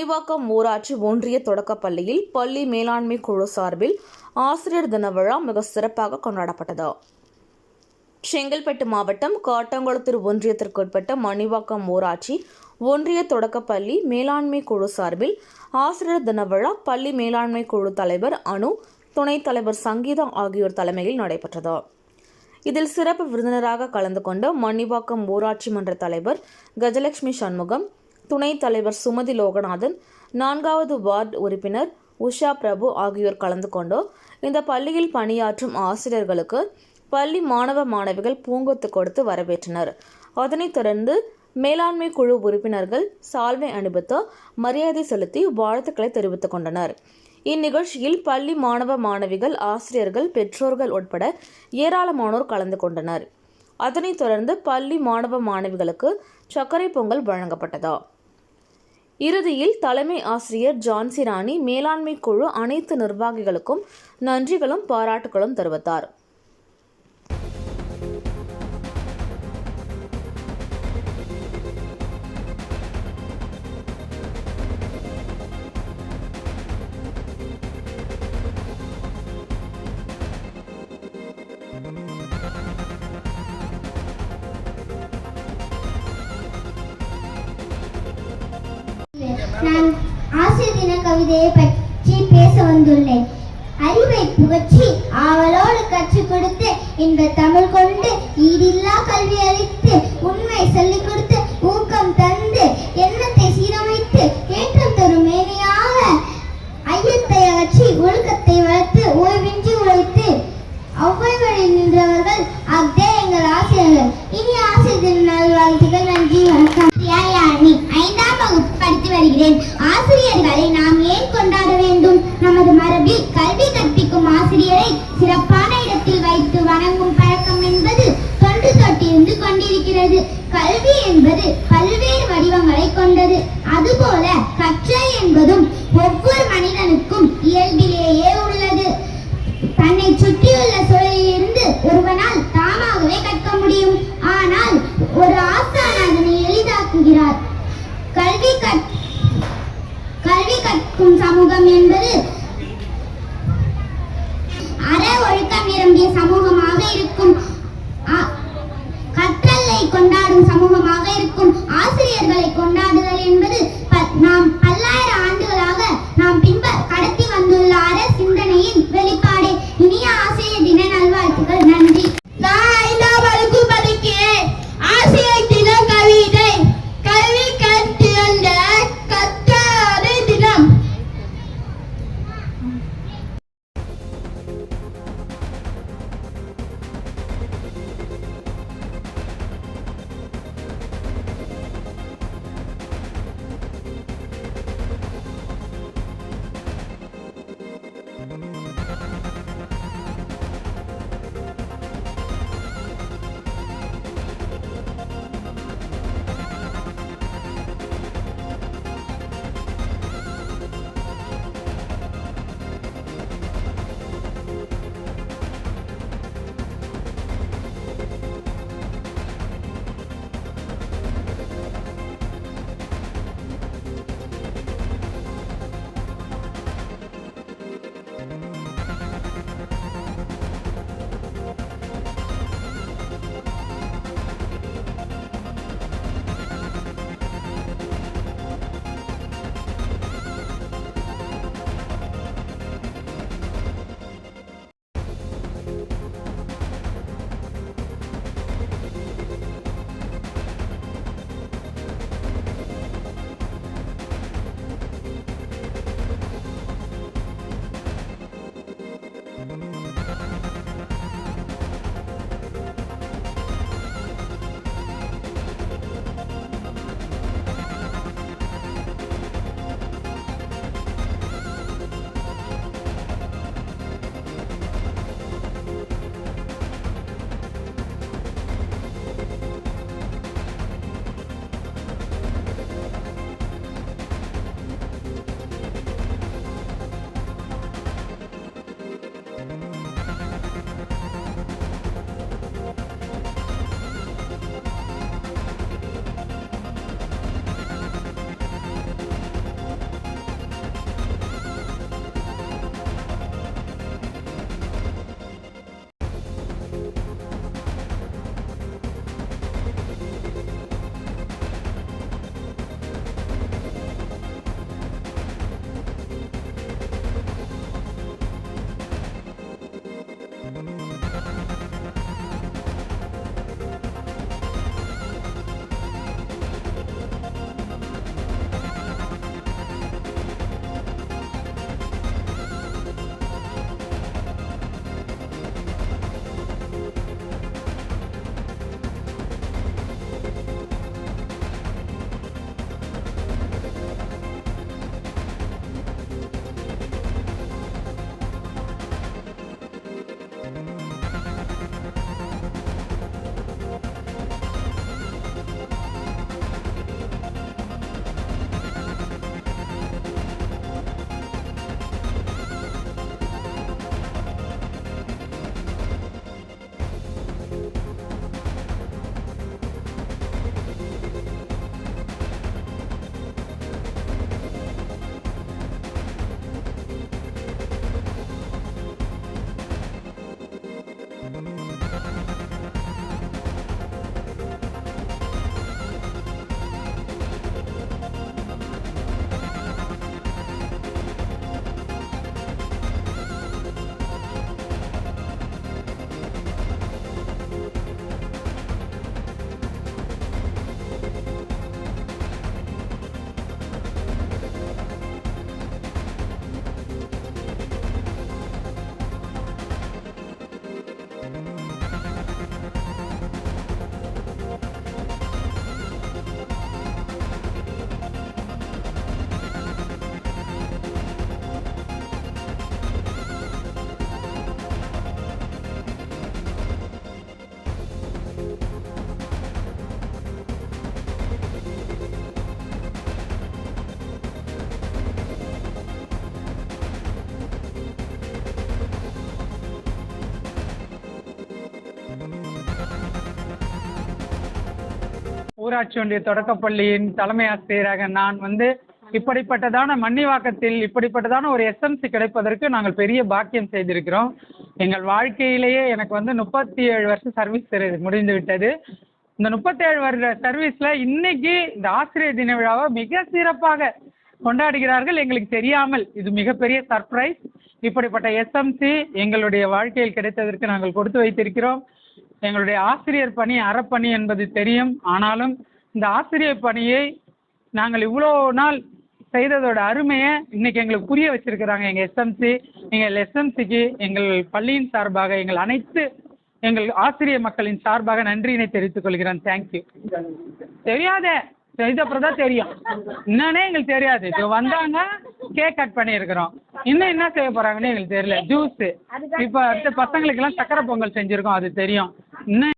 மணிவாக்கம் ஊராட்சி ஒன்றிய தொடக்கப்பள்ளியில் பள்ளி மேலாண்மை குழு சார்பில் ஆசிரியர் தின விழா மிக சிறப்பாக கொண்டாடப்பட்டது. செங்கல்பட்டு மாவட்டம் காட்டாங்குளத்தூர் ஒன்றியத்திற்குட்பட்ட மணிவாக்கம் ஊராட்சி ஒன்றிய தொடக்கப்பள்ளி மேலாண்மை குழு சார்பில் ஆசிரியர் தின விழா பள்ளி மேலாண்மை குழு தலைவர் அனு, துணைத் தலைவர் சங்கீதா ஆகியோர் தலைமையில் நடைபெற்றது. இதில் சிறப்பு விருந்தினராக கலந்து கொண்ட மணிவாக்கம் ஊராட்சி மன்ற தலைவர் கஜலட்சுமி சண்முகம், துணைத் தலைவர் சுமதி லோகநாதன், 4வது வார்டு உறுப்பினர் உஷா பிரபு ஆகியோர் கலந்து கொண்டு இந்த பள்ளியில் பணியாற்றும் ஆசிரியர்களுக்கு பள்ளி மாணவ மாணவிகள் பூங்கொத்து கொடுத்து வரவேற்றனர். அதனைத் தொடர்ந்து மேலாண்மை குழு உறுப்பினர்கள் சால்வை அணிவித்து மரியாதை செலுத்தி வாழ்த்துக்களை தெரிவித்துக் கொண்டனர். இந்நிகழ்ச்சியில் பள்ளி மாணவ மாணவிகள், ஆசிரியர்கள், பெற்றோர்கள் உட்பட ஏராளமானோர் கலந்து கொண்டனர். அதனைத் தொடர்ந்து பள்ளி மாணவ மாணவிகளுக்கு சர்க்கரை பொங்கல் வழங்கப்பட்டது. இறுதியில் தலைமை ஆசிரியர் ஜான்சி ராணி மேலாண்மை குழு அனைத்து நிர்வாகிகளுக்கும் நன்றிகளும் பாராட்டுகளும் தெரிவித்தார். நான் ஆசிரியர் தின கவிதையை பற்றி பேச வந்துள்ளேன். அறிவை புகற்றி ஆவலோடு கற்றுக் கொடுத்து இந்த தமிழ் கொண்டு ஈடில்லா கல்வி அளித்து உண்மை சொல்லிக் கொடுத்து ஊக்கம் தந்து எண்ணத்தை சீரமைத்து ஏற்றம் தரும் மேதையாக ஐயத்தை அகற்றி ஒழுக்கத்தை வளர்த்து ஓய்வின்றி உழைத்து ஒவ்வை வழி நின்றவர்கள் அக்தே எங்கள் ஆசிரியர்கள். இனி ஆசிரியர் தின நல்வாழ்த்துக்கள். நன்றி, வணக்கம். 5ஆம் வகுப்பு படித்து வருகிறேன். ஆசிரியர்களை நாம் ஏன் கொண்டாட வேண்டும்? நமது மரபில் கல்வி கற்பிக்கும் ஆசிரியரை சிறப்பான இடத்தில் வைத்து வணங்கும் பழக்கம் என்பது தொன்று தொட்டிருந்து கொண்டிருக்கிறது. கல்வி என்பது பல்வேறு வடிவங்களை கொண்டது. அதுபோல கற்றல் என்பதும் ஒவ்வொரு மனிதனுக்கும் இயல்பிலேயே உள்ளது. தன்னை சுற்றியுள்ள சூழலிலிருந்து ஒருவனால் தாமாகவே கற்க முடியும். ஆனால் ஒரு ஆசான் அதனை எளிதாக்குகிறார். கல்வி கற்கும் சமூகம் என்பது அற ஒழுக்கம் நிரம்பிய சமூகமாக இருக்கும். கற்றலை கொண்டாடும் சமூகமாக இருக்கும். ஆசிரியர்களை கொண்டாடுதல் என்பது நாம் பல்லாயிரம் ஆண்டுகளாக நாம் கடத்தி வந்துள்ள அற சிந்தனையின் வெளிப்பாடு. இனிய ஆசிரியர் தின நல்வாழ்த்துக்கள். நன்றி. நான் 5ஆம் வகுப்பு படிக்கிறேன். ஆசிரியர் தின கவிதை. கல்வி கற்றிருந்த கற்றாரை தினம். ஊராட்சி ஒன்றிய தொடக்கப்பள்ளியின் தலைமை ஆசிரியராக நான் இப்படிப்பட்டதான மன்னிவாக்கத்தில் இப்படிப்பட்டதான ஒரு எஸ்எம்சி கிடைப்பதற்கு நாங்கள் பெரிய பாக்கியம் செய்திருக்கிறோம். எங்கள் வாழ்க்கையிலேயே எனக்கு 37 வருஷம் சர்வீஸ் முடிந்து விட்டது. இந்த 37 வருட சர்வீஸில் இன்னைக்கு இந்த ஆசிரியர் தின விழாவை மிக சிறப்பாக கொண்டாடுகிறார்கள். எங்களுக்கு தெரியாமல் இது மிகப்பெரிய சர்ப்ரைஸ். இப்படிப்பட்ட எஸ்எம்சி எங்களுடைய வாழ்க்கையில் கிடைத்ததற்கு நாங்கள் கொடுத்து வைத்திருக்கிறோம். எங்களுடைய ஆசிரியர் பணி அறப்பணி என்பது தெரியும். ஆனாலும் இந்த ஆசிரியர் பணியை நாங்கள் இவ்வளோ நாள் செய்ததோட அருமையை இன்னைக்கு எங்களுக்கு புரிய வச்சிருக்கிறாங்க எங்கள் எஸ்எம்சி. எங்கள் எஸ்எம்சிக்கு எங்கள் பள்ளியின் சார்பாக எங்கள் ஆசிரியர் மக்களின் சார்பாக நன்றியினை தெரிவித்துக் கொள்கிறேன். தேங்க்யூ. தெரியாதே அப்புறம் தான் தெரியும். என்னன்னே எங்களுக்கு தெரியாது. இப்போ வந்தாங்க, கேக் கட் பண்ணியிருக்கிறோம். இன்னும் என்ன செய்ய போகிறாங்கன்னு எங்களுக்கு தெரியல. ஜூஸு இப்போ அடுத்த பசங்களுக்கெல்லாம் சக்கரை பொங்கல் செஞ்சுருக்கோம், அது தெரியும். இன்னும்